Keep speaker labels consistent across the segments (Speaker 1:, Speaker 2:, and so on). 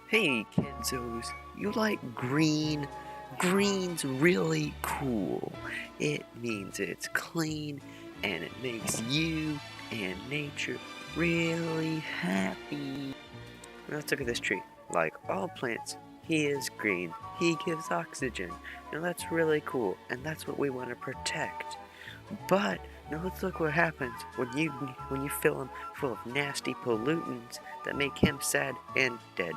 Speaker 1: Hey kidsos, you like green? Green's really cool. It means it's clean and it makes you and nature really happy. Now let's look at this tree. Like all plants, he is green. He gives oxygen. Now that's really cool and that's what we want to protect. But now let's look what happens when you fill him full of nasty pollutants that make him sad and dead.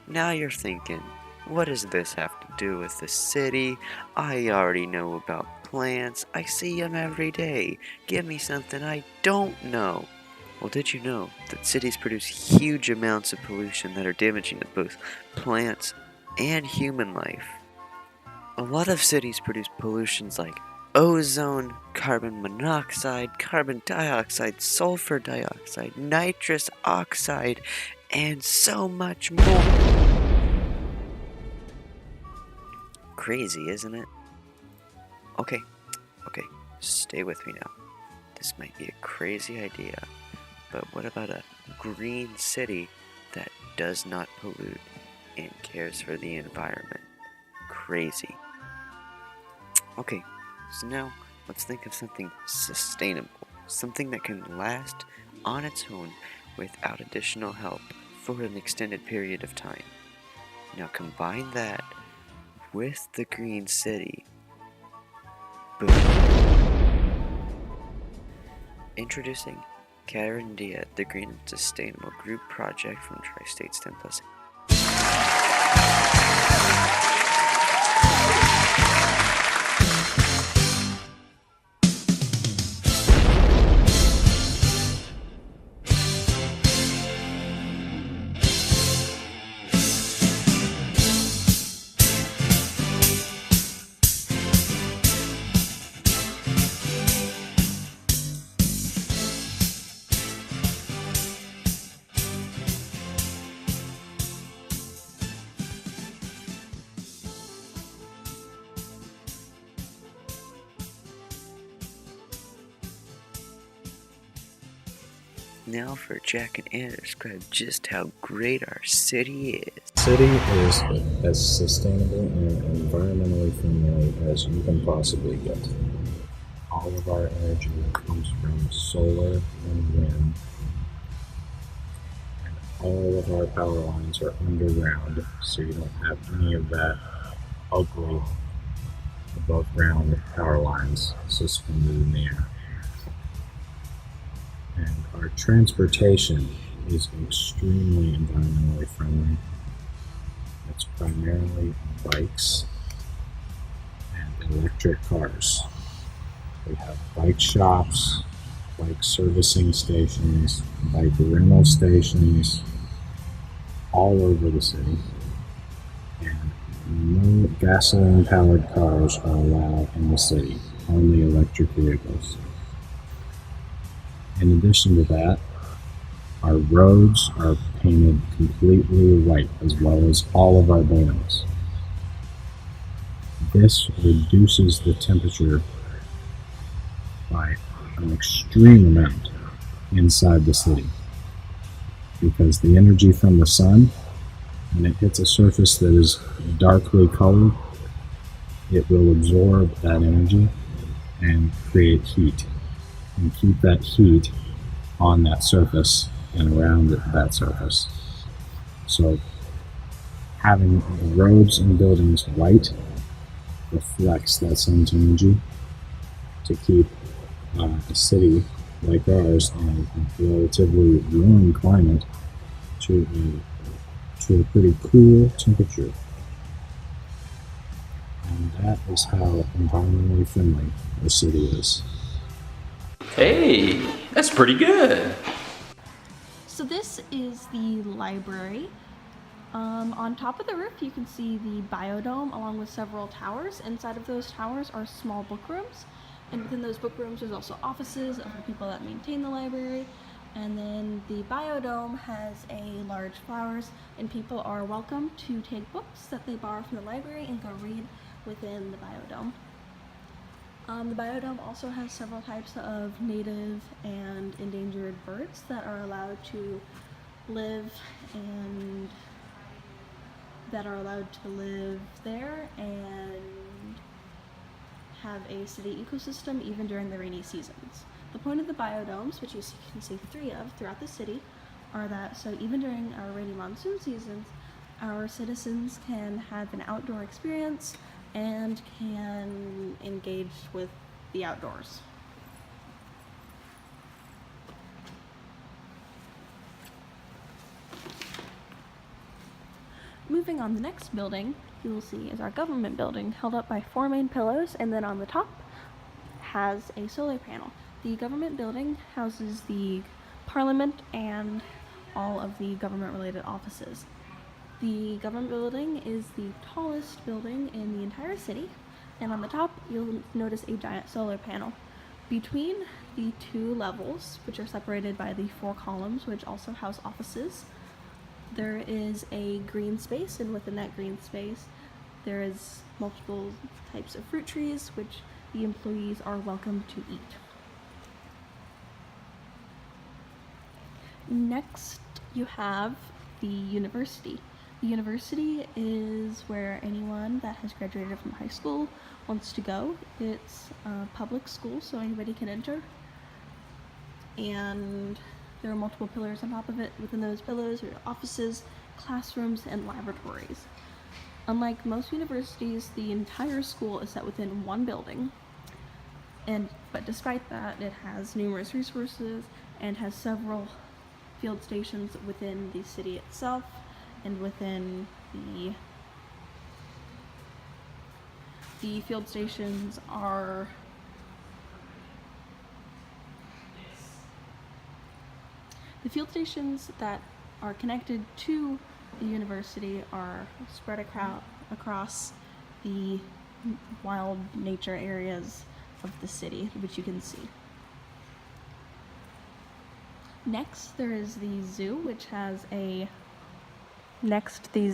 Speaker 1: Now you're thinking, what does this have to do with the city? I already know about plants. I see them every day. Give me something I don't know. Well, did you know that cities produce huge amounts of pollution that are damaging to both plants and human life? A lot of cities produce pollutions like ozone, carbon monoxide, carbon dioxide, sulfur dioxide, nitrous oxide, and so much more. Crazy, isn't it? Okay, stay with me now. This might be a crazy idea, but what about a green city that does not pollute and cares for the environment? Crazy. Okay, so now let's think of something sustainable, something that can last on its own without additional help for an extended period of time. Now combine that with the green city. Boom. Introducing Cadarindea, the Green and Sustainable Group Project from Tri-State's 10 Plus. Now for Jack and Anna to describe just how great our city is.
Speaker 2: City is as sustainable and environmentally friendly as you can possibly get. All of our energy comes from solar and wind, and all of our power lines are underground, so you don't have any of that ugly above ground power lines suspended in the air. And our transportation is extremely environmentally friendly. It's primarily bikes and electric cars. We have bike shops, bike servicing stations, bike rental stations all over the city. And no gasoline-powered cars are allowed in the city, only electric vehicles. In addition to that, our roads are painted completely white, as well as all of our buildings. This reduces the temperature by an extreme amount inside the city, because the energy from the sun, when it hits a surface that is darkly colored, it will absorb that energy and create heat, and keep that heat on that surface and around that surface. So having the roads and buildings white reflects that sun's energy to keep a city like ours in a relatively warm climate to a pretty cool temperature. And that is how environmentally friendly the city is.
Speaker 3: Hey, that's pretty good.
Speaker 4: So this is the library. On top of the roof you can see the biodome along with several towers. Inside of those towers are small book rooms, and within those book rooms there's also offices of the people that maintain the library. And then the biodome has a large flowers, and people are welcome to take books that they borrow from the library and go read within the biodome. The biodome also has several types of native and endangered birds that are allowed to live and that are allowed to live there and have a city ecosystem even during the rainy seasons. The point of the biodomes, which you can see 3 of throughout the city, are that so even during our rainy monsoon seasons, our citizens can have an outdoor experience and can engage with the outdoors. Moving on, the next building you will see is our government building, held up by 4 main pillars, and then on the top has a solar panel. The government building houses the parliament and all of the government-related offices. The government building is the tallest building in the entire city, and on the top you'll notice a giant solar panel. Between the 2 levels, which are separated by the 4 columns, which also house offices, there is a green space, and within that green space there is multiple types of fruit trees which the employees are welcome to eat. Next you have the university. The university is where anyone that has graduated from high school wants to go. It's a public school, so anybody can enter. And there are multiple pillars on top of it. Within those pillars are offices, classrooms, and laboratories. Unlike most universities, the entire school is set within one building. But despite that, it has numerous resources and has several field stations within the city itself and within the field stations are the field stations that are connected to the university are spread across the wild nature areas of the city, which you can see. Next, there is the zoo, which has Next you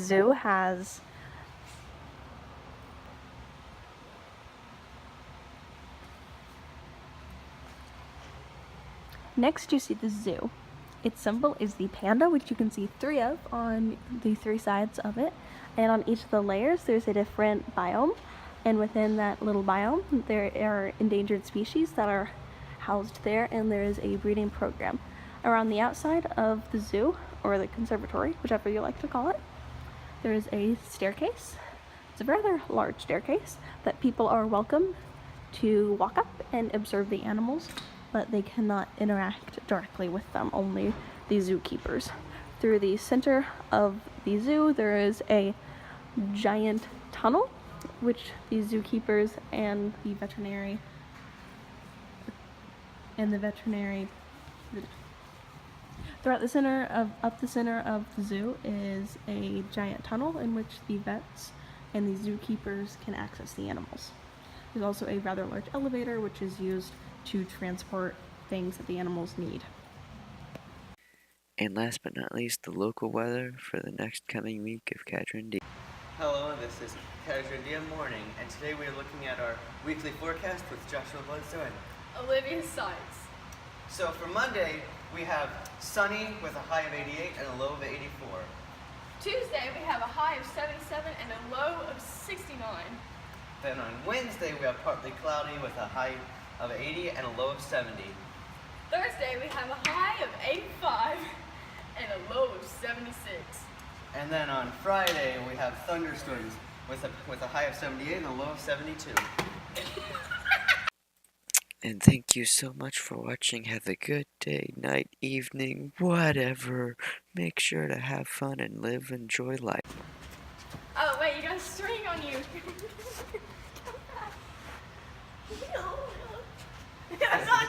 Speaker 4: see the zoo. Its symbol is the panda, which you can see 3 of on the 3 sides of it. And on each of the layers, there's a different biome. And within that little biome, there are endangered species that are housed there, and there is a breeding program. Around the outside of the zoo, or the conservatory, whichever you like to call it, there is a staircase. It's a rather large staircase that people are welcome to walk up and observe the animals, but they cannot interact directly with them, only the zookeepers. Through the center of the zoo, there is a giant tunnel, which the zookeepers and the veterinary throughout the center of the zoo is a giant tunnel in which the vets and the zookeepers can access the animals. There's also a rather large elevator which is used to transport things that the animals need.
Speaker 1: And last but not least, the local weather for the next coming week of Cadarindea.
Speaker 5: Hello, this is Cadarindea Morning, and today we are looking at our weekly forecast with Joshua Bloodstone.
Speaker 6: Olivia Sides.
Speaker 5: So for Monday, we have sunny with a high of 88 and a low of 84.
Speaker 6: Tuesday, we have a high of 77 and a low of 69.
Speaker 5: Then on Wednesday, we have partly cloudy with a high of 80 and a low of 70.
Speaker 6: Thursday, we have a high of 85 and a low of 76.
Speaker 5: And then on Friday, we have thunderstorms with a high of 78 and a low of 72.
Speaker 1: And thank you so much for watching. Have a good day, night, evening, whatever. Make sure to have fun and enjoy life.
Speaker 6: Oh, wait, you got a string on you. That's not